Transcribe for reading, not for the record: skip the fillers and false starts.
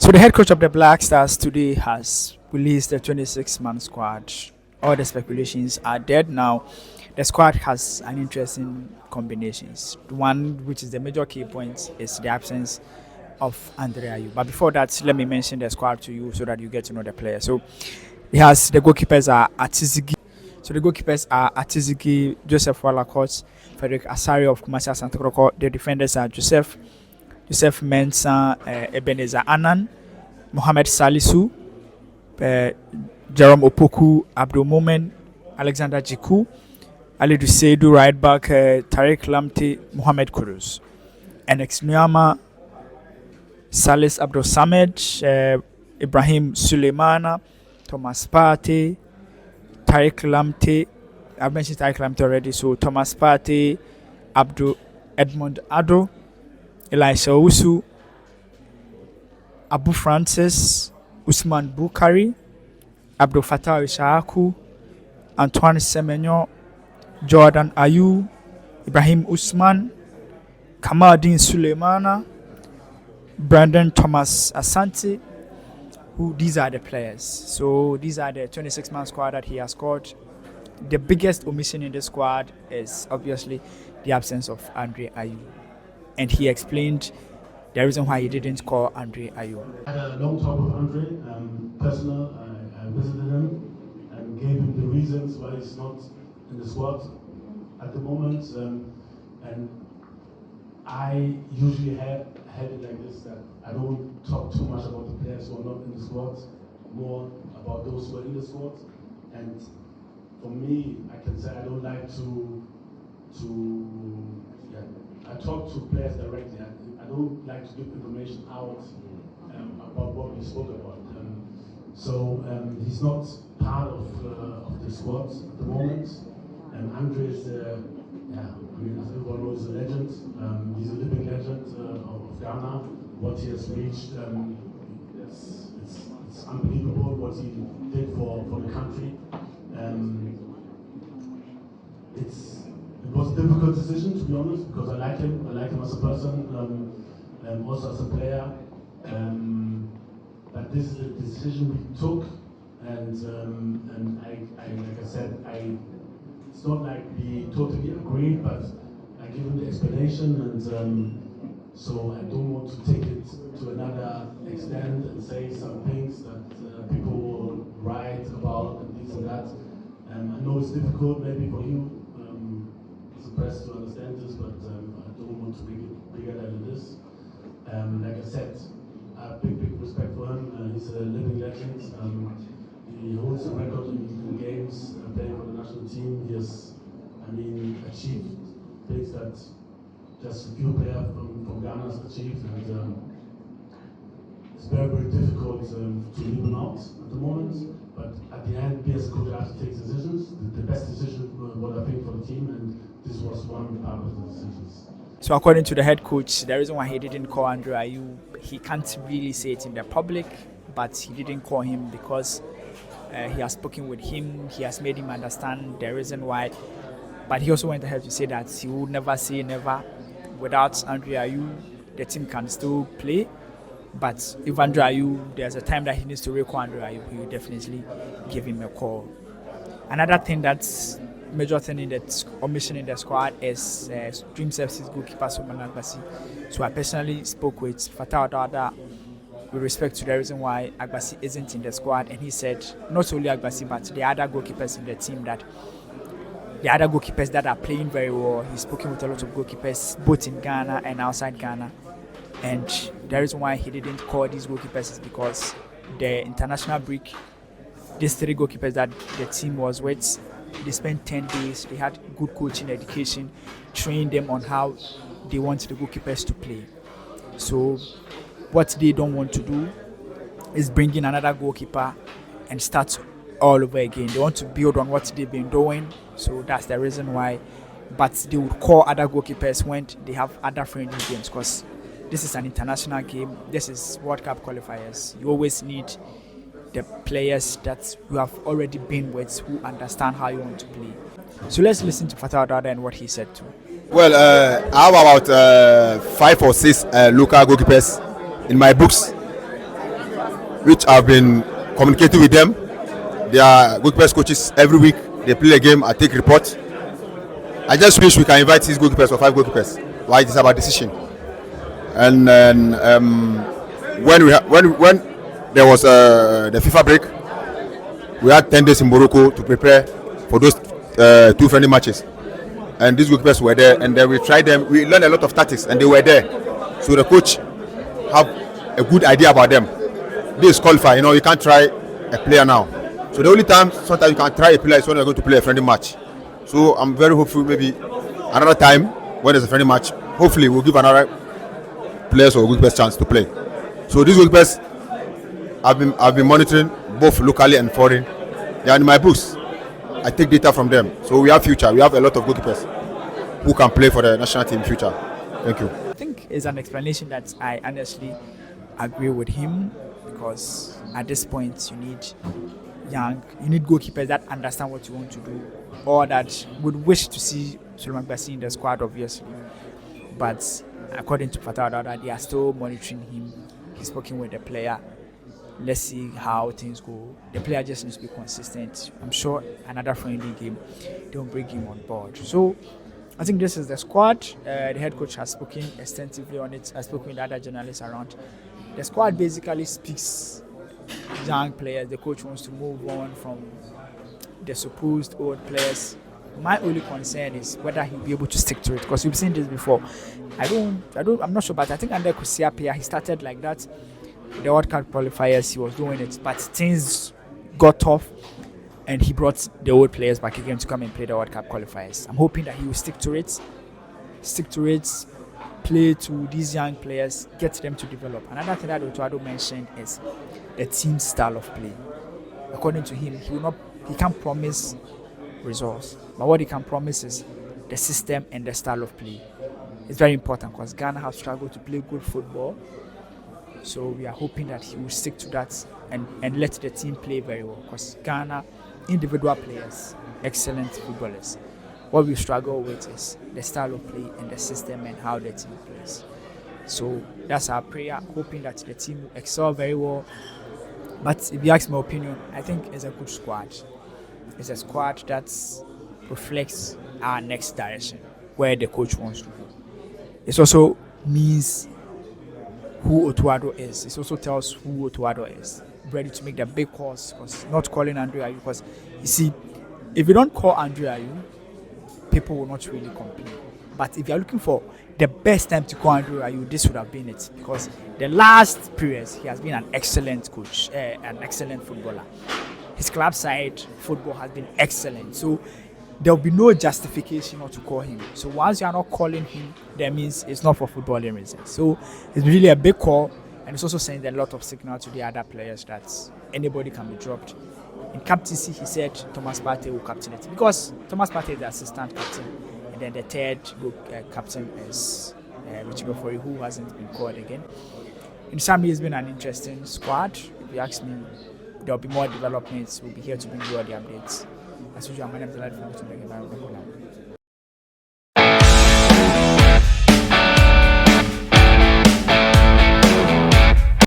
So the head coach of the Black Stars today has released the 26-man squad. All the speculations are dead now. The squad has an interesting combinations. One which is the major key point is the absence of Andre Ayew. But before that, let me mention the squad to you so that you get to know the player. So he has the goalkeepers are Atizigi. So the goalkeepers are Atizigi, Joseph Wallacott, Frederick Asari of Kumasi Santokroko. The defenders are Joseph Mensah, Ebenezer Annan, Mohammed Salisu, Jerome Opoku, Abdul Momen, Alexander Jiku, Ali Duseidu, right back, Tariq Lamte, Mohammed Kudus, Enex Nuyama, Salis Abdul Samed, Ibrahim Suleimana, Thomas Partey, Tariq Lamte. I've mentioned Tariq Lamte already, so Thomas Partey, Edmund Addo, Elisha Usu, Abu Francis, Usman Bukari, Ayew Fatau, Antoine Semenyo, Jordan Ayew, Ibrahim Usman, Kamaldeen Suleimana, Brandon Thomas Asante. These are the players. So these are the 26-man squad that he has called. The biggest omission in the squad is obviously the absence of Andre Ayew. And he explained the reason why he didn't call Andre Ayew. I had a long talk with Andre, personal. I visited him and gave him the reasons why he's not in the squad at the moment. And I usually had it like this, that I don't talk too much about the players who are not in the squad, more about those who are in the squad. And for me, I can say I don't like I talk to players directly. I don't like to give information out about what we spoke about. So he's not part of the squad at the moment. Andre is, as everyone knows, a legend. He's a living legend of Ghana. What he has reached, it's unbelievable what he did for the country. It was a difficult decision, to be honest, because I like him. I like him as a person, also as a player. But this is the decision we took, and like I said, it's not like we totally agreed, but I give him the explanation, and so I don't want to take it to another extent and say some things that people will write about and this and that. I know it's difficult maybe for you as a press to understand this, but I don't want to make it bigger than it is. Like I said, I have big respect for him. He's a living legend. He holds a record in games playing for the national team. He has, achieved things that just a few players from Ghana has achieved, and it's very difficult to leave him out at the moment. But at the end, we as a coach have to take decisions. The best decision, what I think for the team, and this was one part of the decisions. So according to the head coach, the reason why he didn't call Andre Ayew, he can't really say it in the public, but he didn't call him because he has spoken with him, he has made him understand the reason why. But he also went ahead to say that he would never say never. Without Andre Ayew, the team can still play. But if Andre Ayew, there's a time that he needs to recall Andre Ayew, he will definitely give him a call. Another thing that's major thing in the omission in the squad is Dreams FC's goalkeeper Suman Agbasi. So I personally spoke with Fatau Dauda with respect to the reason why Agbasi isn't in the squad, and he said not only Agbasi but the other goalkeepers in the team that are playing very well. He's spoken with a lot of goalkeepers both in Ghana and outside Ghana, and the reason why he didn't call these goalkeepers is because the international break, these three goalkeepers that the team was with, they spent 10 days, they had good coaching education, trained them on how they want the goalkeepers to play. So what they don't want to do is bring in another goalkeeper and start all over again. They want to build on what they've been doing, so that's the reason why. But they would call other goalkeepers when they have other friendly games, because this is an international game, this is World Cup qualifiers. You always need the players that you have already been with, who understand how you want to play. So let's listen to Fatau Dauda and what he said too. Well, I have about 5 or 6 local goalkeepers in my books. which I've been communicating with them. They are goalkeepers coaches every week. They play a game. I take reports. I just wish we can invite 6 goalkeepers or 5 goalkeepers. Why it is about decision. And then when there was the FIFA break, we had 10 days in Morocco to prepare for those 2 friendly matches. And these goalkeepers were there, and then we tried them. We learned a lot of tactics, and they were there. So the coach have a good idea about them. This qualify, you can't try a player now. So the only time sometimes you can try a player is when you're going to play a friendly match. So I'm very hopeful maybe another time when there's a friendly match, hopefully we'll give another players or goalkeepers chance to play. So these goalkeepers I've been monitoring both locally and foreign. They are in my books. I take data from them. So we have future. We have a lot of goalkeepers who can play for the national team in future. Thank you. I think it's an explanation that I honestly agree with him, because at this point you need goalkeepers that understand what you want to do, or that would wish to see Suleiman Bassi in the squad, obviously. But according to Fatau Dauda, they are still monitoring him. He's working with the player. Let's see how things go. The player just needs to be consistent. I'm sure another friendly game, they'll bring him on board. So I think this is the squad. The head coach has spoken extensively on it. I've spoken with other journalists around. The squad basically speaks young players. The coach wants to move on from the supposed old players. My only concern is whether he'll be able to stick to it, because we've seen this before. I'm not sure, but I think under Kusiapia he started like that. The World Cup qualifiers, he was doing it, but things got tough, and he brought the old players back again to come and play the World Cup qualifiers. I'm hoping that he will stick to it, play to these young players, get them to develop. Another thing that Otto Addo mentioned is the team style of play. According to him, he can't promise results, but what he can promise is the system and the style of play. It's very important, because Ghana has struggled to play good football. So we are hoping that he will stick to that and let the team play very well, because Ghana, individual players, excellent footballers. What we struggle with is the style of play and the system and how the team plays. So that's our prayer, hoping that the team will excel very well. But if you ask my opinion, I think it's a good squad. It's a squad that reflects our next direction, where the coach wants to go. It also means who Otto Addo is. It also tells who Otto Addo is. Ready to make the big calls, because not calling Andre Ayew, because you see, if you don't call Andre Ayew, people will not really complain. But if you're looking for the best time to call Andre Ayew, this would have been it, because the last periods he has been an excellent coach, an excellent footballer. His club side football has been excellent. So there will be no justification not to call him. So once you are not calling him, that means it's not for footballing reasons. So it's really a big call, and it's also sending a lot of signal to the other players that anybody can be dropped. In captaincy, he said Thomas Partey will captain it, because Thomas Partey is the assistant captain, and then the third captain is Richie Bofori, who hasn't been called again. In summary, it's been an interesting squad. If you ask me, there will be more developments. We'll be here to bring you all the updates. As usual, my name is Delsoka.